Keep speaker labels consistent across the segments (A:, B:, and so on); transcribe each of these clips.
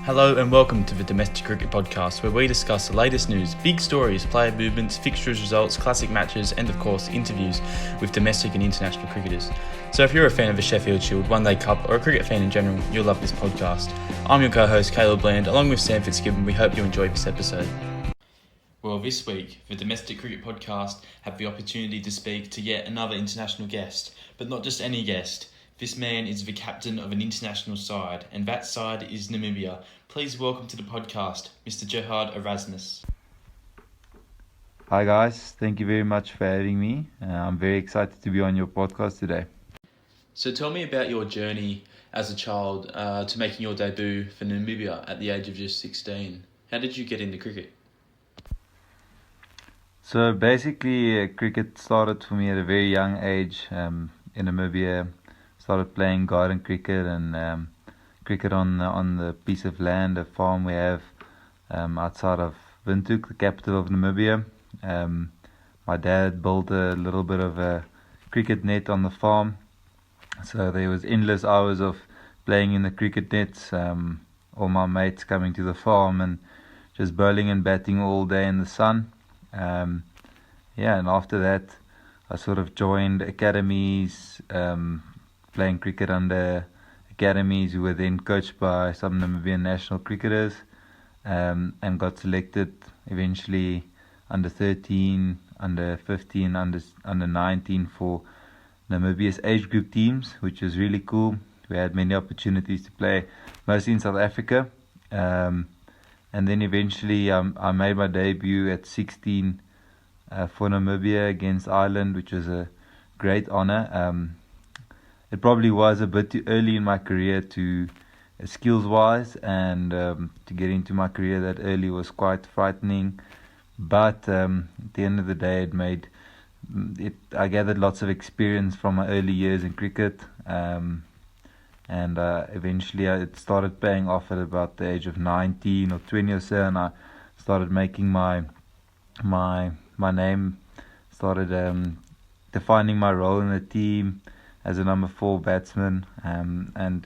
A: Hello and welcome to the Domestic Cricket Podcast, where we discuss the latest news, big stories, player movements, fixtures, results, classic matches, and of course interviews with domestic and international cricketers. So if you're a fan of the Sheffield Shield, One Day Cup, or a cricket fan in general, you'll love this podcast. I'm your co-host Caleb Bland, along with Sam Fitzgibbon. We hope you enjoy this episode. Well, this week, the Domestic Cricket Podcast have the opportunity to speak to yet another international guest, but not just any guest. This man is the captain of an international side, and that side is Namibia. Please welcome to the podcast, Mr. Gerhard Erasmus.
B: Hi guys, thank you very much for having me. I'm very excited to be on your podcast today.
A: So tell me about your journey as a child to making your debut for Namibia at the age of just 16. How did you get into cricket?
B: So basically, cricket started for me at a very young age in Namibia. Started playing garden cricket and cricket on the piece of land, a farm we have outside of Windhoek, the capital of Namibia. My dad built a little bit of a cricket net on the farm, so there was endless hours of playing in the cricket nets. All my mates coming to the farm and just bowling and batting all day in the sun. And after that, I sort of joined academies. Playing cricket under academies who were then coached by some Namibian national cricketers, and got selected eventually under 13, under 15, under 19 for Namibia's age group teams, which was really cool. We had many opportunities to play, mostly in South Africa, and then eventually I made my debut at 16 for Namibia against Ireland, which was a great honour. It probably was a bit too early in my career to skills-wise, and to get into my career that early was quite frightening. But at the end of the day, I gathered lots of experience from my early years in cricket, and eventually it started paying off at about the age of 19 or 20 or so, and I started making my name, started defining my role in the team as a number 4 batsman, and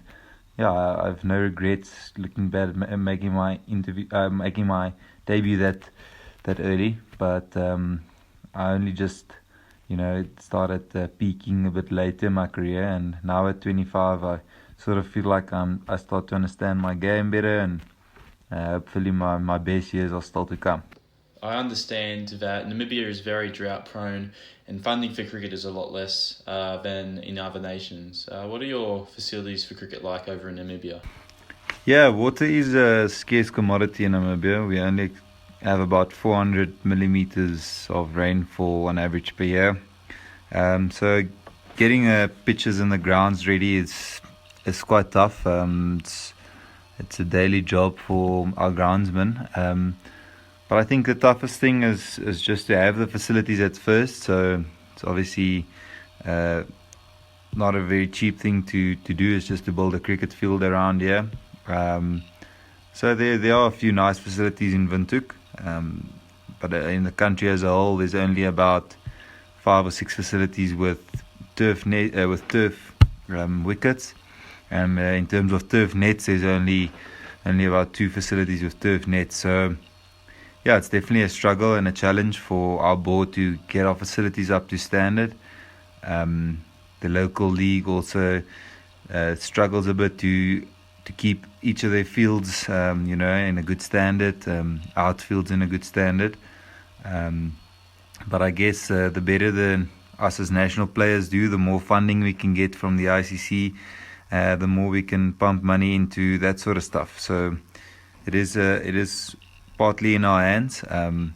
B: I have no regrets looking back at making my debut that early. But I only just started peaking a bit later in my career, and now at 25 I sort of feel like I start to understand my game better, and hopefully my best years are still to come.
A: I understand that Namibia is very drought prone and funding for cricket is a lot less than in other nations. What are your facilities for cricket like over in Namibia?
B: Yeah, water is a scarce commodity in Namibia. We only have about 400 millimeters of rainfall on average per year. So getting pitches in the grounds ready is quite tough. It's a daily job for our groundsmen. But I think the toughest thing is just to have the facilities at first. So it's obviously not a very cheap thing to do. It's just to build a cricket field around here. So there are a few nice facilities in Windhoek. But in the country as a whole, there's only about 5 or 6 facilities with turf wickets. And in terms of turf nets, there's only about 2 facilities with turf nets. So yeah, it's definitely a struggle and a challenge for our board to get our facilities up to standard. The local league also struggles a bit to keep each of their fields, in a good standard, outfields in a good standard. But I guess the better than us as national players do, the more funding we can get from the ICC, the more we can pump money into that sort of stuff. So it is partly in our hands, but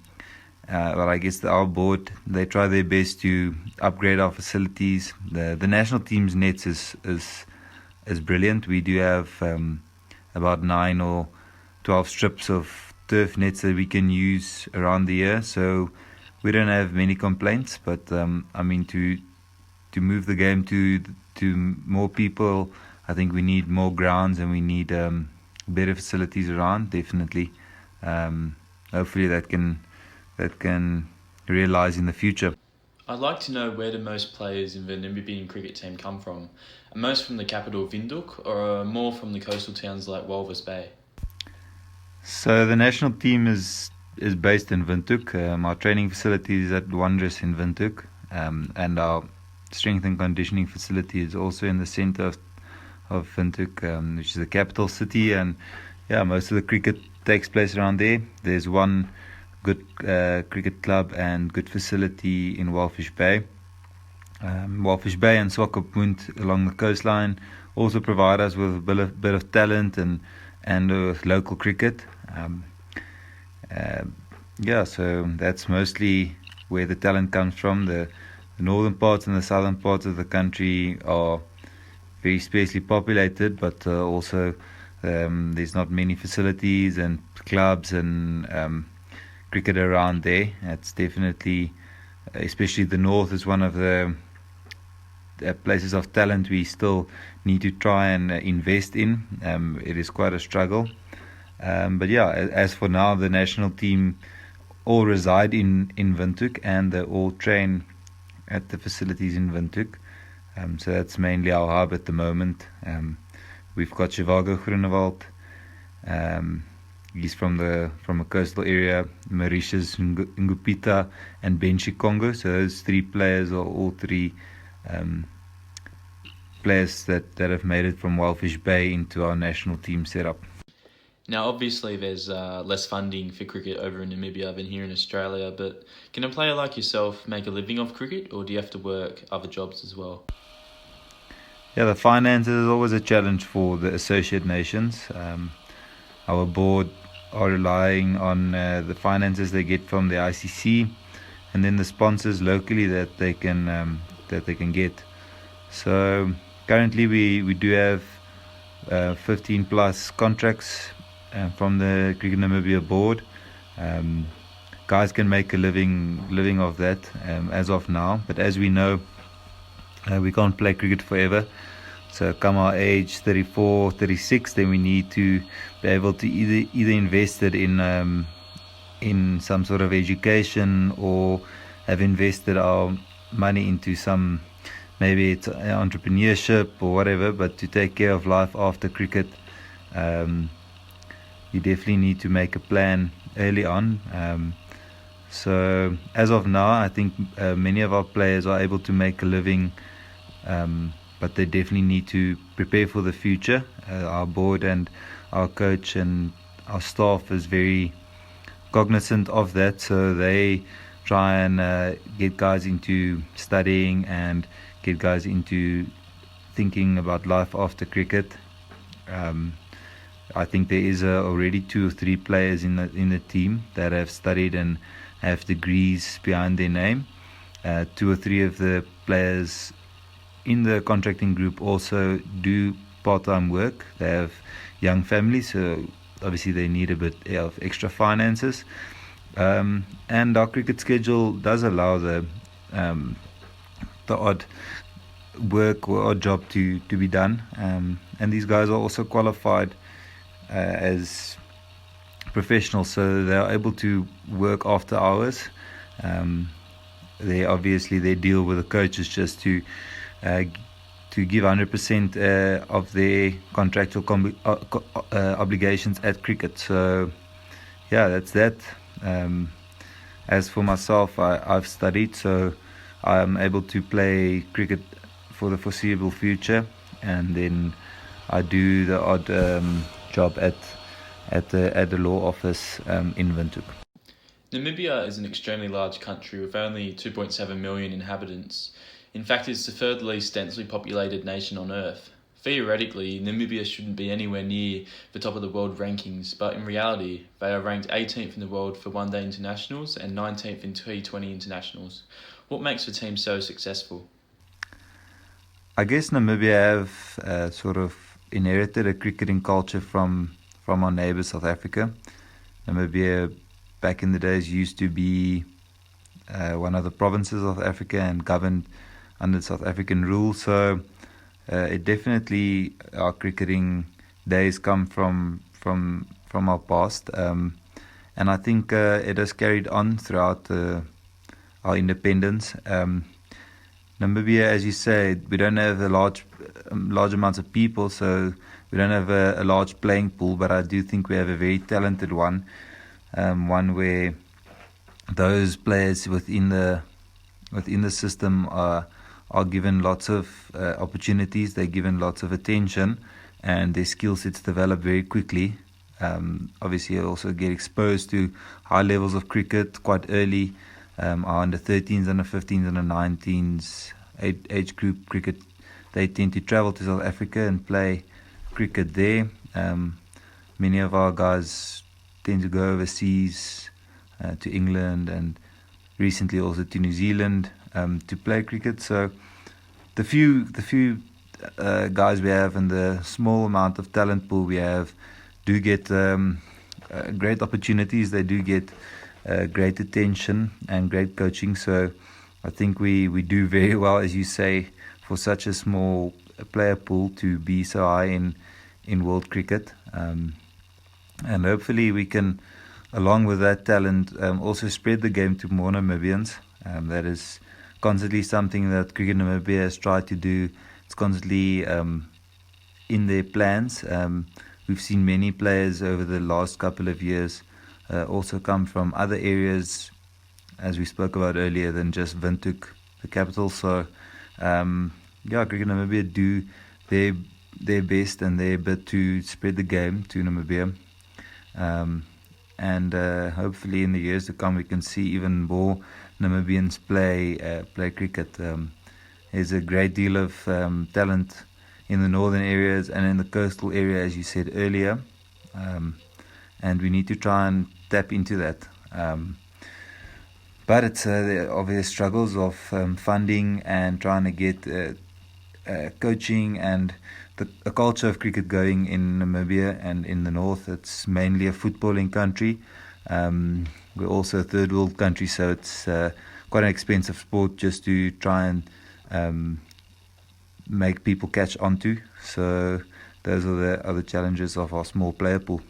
B: I guess our board, they try their best to upgrade our facilities. The national team's nets is brilliant. We do have about 9 or 12 strips of turf nets that we can use around the year, so we don't have many complaints. But to move the game to more people, I think we need more grounds and we need better facilities around, definitely. Hopefully that can realize in the future.
A: I'd like to know where do most players in the Namibian cricket team come from? Are most from the capital of Windhoek or more from the coastal towns like Walvis Bay?
B: So the national team is based in Windhoek. Our training facility is at Wondrous in Windhoek, and our strength and conditioning facility is also in the centre of Windhoek, which is the capital city. And yeah, most of the cricket takes place around there. There's one good cricket club and good facility in Walfish Bay. Walfish Bay and Swakopmund along the coastline also provide us with a bit of talent and local cricket. Yeah, so that's mostly where the talent comes from. The northern parts and the southern parts of the country are very sparsely populated, but also there's not many facilities and clubs and cricket around there. It's definitely, especially the north, is one of the places of talent we still need to try and invest in. It is quite a struggle. But yeah, as for now, the national team all reside in Windhoek, and they all train at the facilities in Windhoek. So that's mainly our hub at the moment. We've got Shivago Groenewald. He's from a coastal area. Mauritius Ngupita and Benshi Congo. So those three players are all three players that have made it from Walfish Bay into our national team setup.
A: Now, obviously, there's less funding for cricket over in Namibia than here in Australia, but can a player like yourself make a living off cricket, or do you have to work other jobs as well?
B: Yeah, the finances is always a challenge for the associate nations. Our board are relying on the finances they get from the ICC, and then the sponsors locally that they can get. So currently we do have 15 plus contracts from the Cricket Namibia board. Guys can make a living of that as of now, but as we know, we can't play cricket forever. So come our age 34, 36, then we need to be able to either invest it in some sort of education, or have invested our money into some, maybe it's entrepreneurship or whatever, but to take care of life after cricket, you definitely need to make a plan early on. So as of now, I think many of our players are able to make a living, but they definitely need to prepare for the future. Our board and our coach and our staff is very cognizant of that, so they try and get guys into studying and get guys into thinking about life after cricket. I think there is already 2 or 3 players in the team that have studied and have degrees behind their name. 2 or 3 of the players in the contracting group also do part-time work. They have young families, so obviously they need a bit of extra finances. And our cricket schedule does allow the odd work or odd job to be done. And these guys are also qualified as professionals, so they are able to work after hours. They obviously deal with the coaches just to give 100% of their contractual obligations at cricket. So yeah, that's that. As for myself, I've studied, so I'm able to play cricket for the foreseeable future, and then I do the odd job at the law office in Windhoek.
A: Namibia is an extremely large country with only 2.7 million inhabitants. In fact, it's the third least densely populated nation on Earth. Theoretically, Namibia shouldn't be anywhere near the top of the world rankings, but in reality, they are ranked 18th in the world for one-day internationals and 19th in T20 internationals. What makes the team so successful?
B: I guess Namibia have sort of inherited a cricketing culture from our neighbour South Africa. Namibia back in the days used to be one of the provinces of Africa and governed under South African rule, so it definitely, our cricketing days come from our past, and I think it has carried on throughout our independence. Namibia, as you say, we don't have a large amounts of people, so we don't have a large playing pool. But I do think we have a very talented one, one where those players within the system are given lots of opportunities. They're given lots of attention, and their skill sets develop very quickly. Obviously, also get exposed to high levels of cricket quite early. Our under 13s, under 15s, under 19s age group cricket, they tend to travel to South Africa and play cricket there. Many of our guys tend to go overseas to England and recently also to New Zealand to play cricket. So the few guys we have and the small amount of talent pool we have do get great opportunities. They do get great attention and great coaching. So I think we do very well, as you say, for such a small player pool to be so high in world cricket. And hopefully we can, along with that talent, also spread the game to more Namibians. That is constantly something that Cricket Namibia has tried to do. It's constantly in their plans. We've seen many players over the last couple of years also come from other areas, as we spoke about earlier, than just Windhoek, the capital. So, Cricket Namibia do their best and their bit to spread the game to Namibia. And hopefully in the years to come we can see even more Namibians play cricket. There's a great deal of talent in the northern areas and in the coastal area, as you said earlier, and we need to try and tap into that. But it's the obvious struggles of funding and trying to get coaching and the culture of cricket going in Namibia and in the north. It's mainly a footballing country. We're also a third world country, so it's quite an expensive sport just to try and make people catch onto. So those are the other challenges of our small player pool.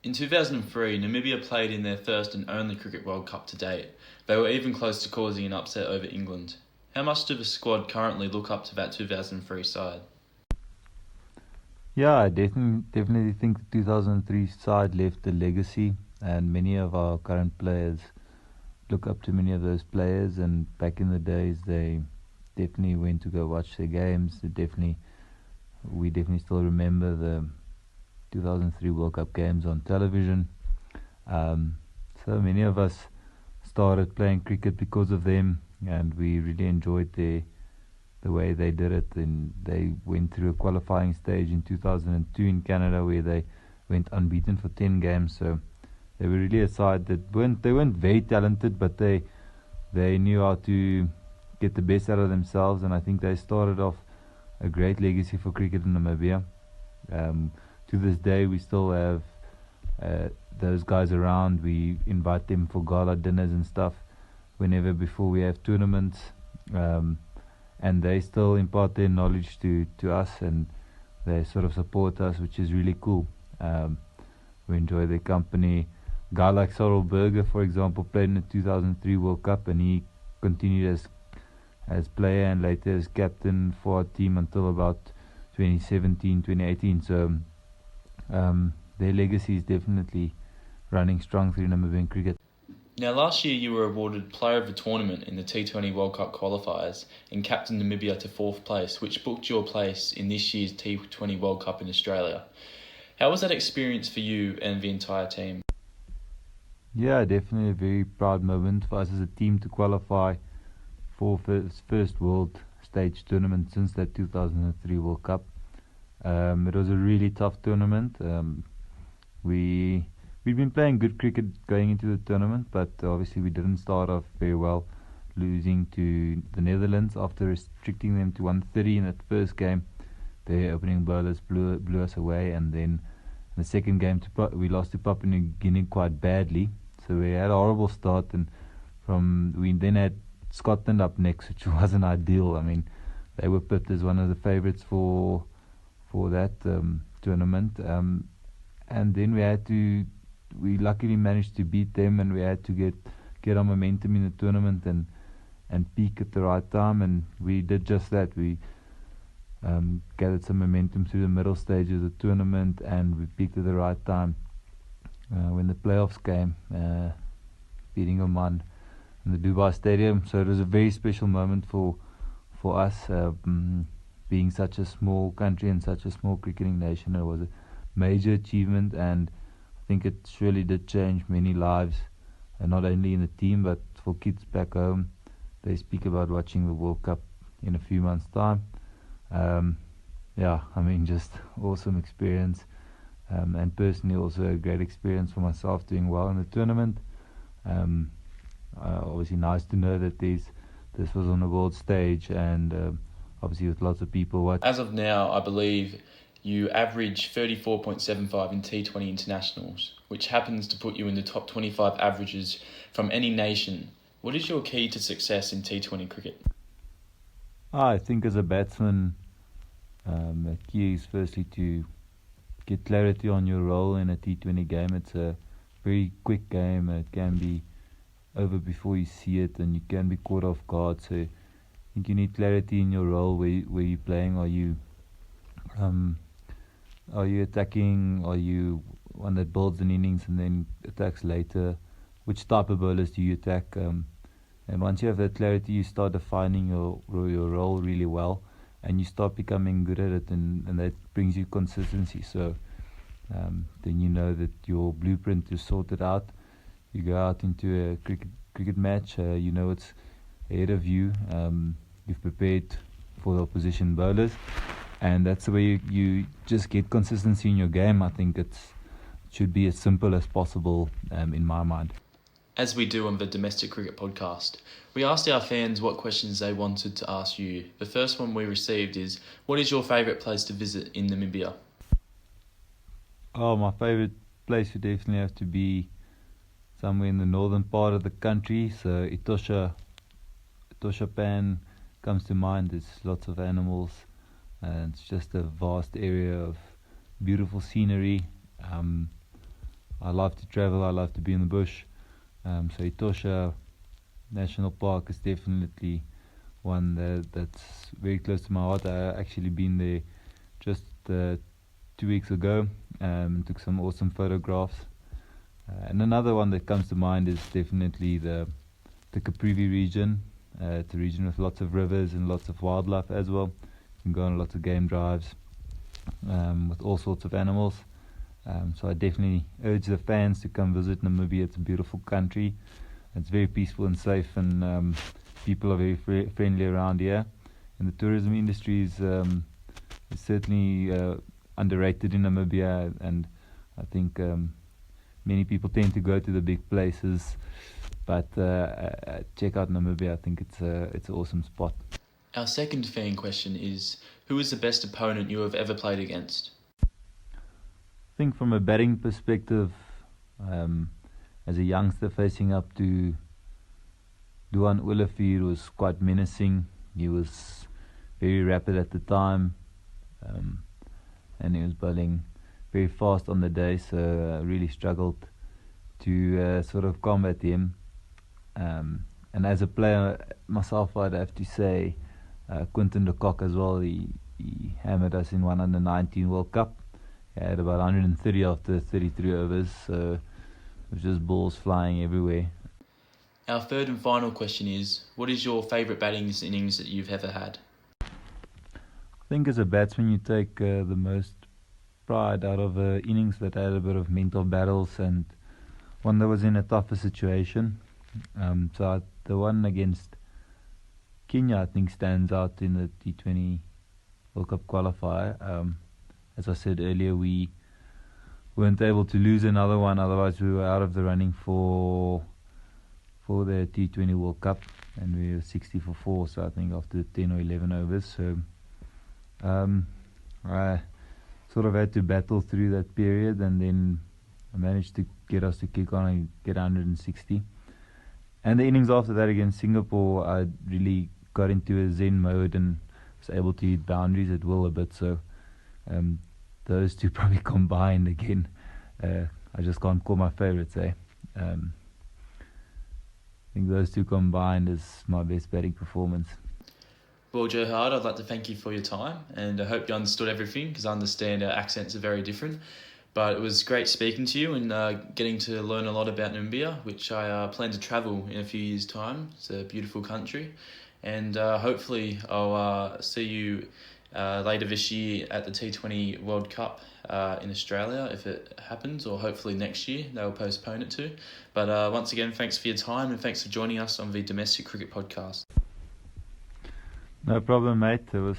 A: In 2003, Namibia played in their first and only Cricket World Cup to date. They were even close to causing an upset over England. How much do the squad currently look up to that 2003 side?
B: Yeah, I definitely think the 2003 side left a legacy, and many of our current players look up to many of those players. And back in the days, they definitely went to go watch their games. We definitely still remember the 2003 World Cup games on television. So many of us started playing cricket because of them, and we really enjoyed the way they did it. And they went through a qualifying stage in 2002 in Canada where they went unbeaten for 10 games. So they were really a side that weren't very talented, but they knew how to get the best out of themselves, and I think they started off a great legacy for cricket in Namibia. To this day, we still have those guys around. We invite them for gala dinners and stuff whenever before we have tournaments, and they still impart their knowledge to us, and they sort of support us, which is really cool. We enjoy their company. A guy like Cyril Berger, for example, played in the 2003 World Cup, and he continued as player and later as captain for our team until about 2017, 2018. So their legacy is definitely running strong through Namibian cricket.
A: Now, last year you were awarded Player of the Tournament in the T20 World Cup Qualifiers and captained Namibia to 4th place, which booked your place in this year's T20 World Cup in Australia. How was that experience for you and the entire team?
B: Yeah, definitely a very proud moment for us as a team to qualify for first world stage tournament since that 2003 World Cup. It was a really tough tournament. We'd been playing good cricket going into the tournament, but obviously we didn't start off very well, losing to the Netherlands after restricting them to 130 in that first game. Their opening bowlers blew us away, and then in the second game we lost to Papua New Guinea quite badly. So we had a horrible start, and we then had Scotland up next, which wasn't ideal. I mean, they were picked as one of the favourites for that tournament, and then we luckily managed to beat them, and we had to get our momentum in the tournament and and peak at the right time, and we did just that. We gathered some momentum through the middle stages of the tournament, and we peaked at the right time when the playoffs came, beating Oman in the Dubai Stadium. So it was a very special moment for us, being such a small country and such a small cricketing nation. It was a major achievement, and I think it surely did change many lives, not only in the team but for kids back home. They speak about watching the World Cup in a few months' time. Just awesome experience, and personally also a great experience for myself, doing well in the tournament. Obviously nice to know that this was on the world stage, and obviously with lots of people watching.
A: As of now, I believe you average 34.75 in T20 internationals, which happens to put you in the top 25 averages from any nation. What is your key to success in T20 cricket?
B: I think as a batsman, the key is firstly to get clarity on your role in a T20 game. It's a very quick game. It can be over before you see it, and you can be caught off guard. So I think you need clarity in your role. Where you're playing? Are you attacking? Are you one that builds an innings and then attacks later? Which type of bowlers do you attack? And once you have that clarity, you start defining your role really well, and you start becoming good at it, and that brings you consistency. So then you know that your blueprint is sorted out. You go out into a cricket match, you know it's ahead of you. You've prepared for the opposition bowlers, and that's the way you just get consistency in your game. I think it should be as simple as possible, in my mind.
A: As we do on the Domestic Cricket Podcast, we asked our fans what questions they wanted to ask you. The first one we received is, what is your favourite place to visit in Namibia?
B: Oh, my favourite place would definitely have to be somewhere in the northern part of the country. So Etosha Pan comes to mind. There's lots of animals, and it's just a vast area of beautiful scenery. I love to travel. I love to be in the bush. So Etosha National Park is definitely one that's very close to my heart. I actually been there just 2 weeks ago, and took some awesome photographs. And another one that comes to mind is definitely the Caprivi region. It's a region with lots of rivers and lots of wildlife as well. You can go on lots of game drives with all sorts of animals. So I definitely urge the fans to come visit Namibia. It's a beautiful country. It's very peaceful and safe, and people are very friendly around here. And the tourism industry is certainly underrated in Namibia, and I think many people tend to go to the big places, but check out Namibia. I think it's an awesome spot.
A: Our second fan question is, who is the best opponent you have ever played against?
B: I think from a batting perspective, as a youngster facing up to Duan Ulefier was quite menacing. He was very rapid at the time, and he was bowling very fast on the day, so I really struggled to sort of combat him. And as a player myself, I'd have to say Quinton de Kock as well. He hammered us in one under 19 World Cup. He had about 130 after 33 overs, so it was just balls flying everywhere.
A: Our third and final question is, what is your favourite batting innings that you've ever had?
B: I think as a batsman you take the most pride out of innings that had a bit of mental battles, and one that was in a tougher situation. The one against Kenya, I think, stands out in the T20 World Cup Qualifier. As I said earlier, we weren't able to lose another one, otherwise we were out of the running for the T20 World Cup, and we were 60 for 4, so I think after 10 or 11 overs. So I sort of had to battle through that period, and then I managed to get us to kick on and get 160. And the innings after that against Singapore, I really got into a zen mode and was able to hit boundaries at will a bit. So those two probably combined again. I just can't call my favourites, think those two combined is my best batting performance.
A: Well, Gerhard, I'd like to thank you for your time, and I hope you understood everything, because I understand our accents are very different. But it was great speaking to you and getting to learn a lot about Namibia, which I plan to travel in a few years' time. It's a beautiful country, and hopefully I'll see you later this year at the T20 World Cup in Australia, if it happens, or hopefully next year. They'll postpone it to. But once again, thanks for your time, and thanks for joining us on the Domestic Cricket Podcast.
B: No problem, mate. It was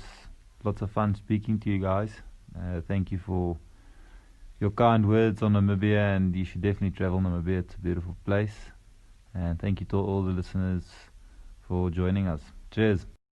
B: lots of fun speaking to you guys. Thank you for your kind words on Namibia, and you should definitely travel Namibia. It's a beautiful place. And thank you to all the listeners for joining us. Cheers.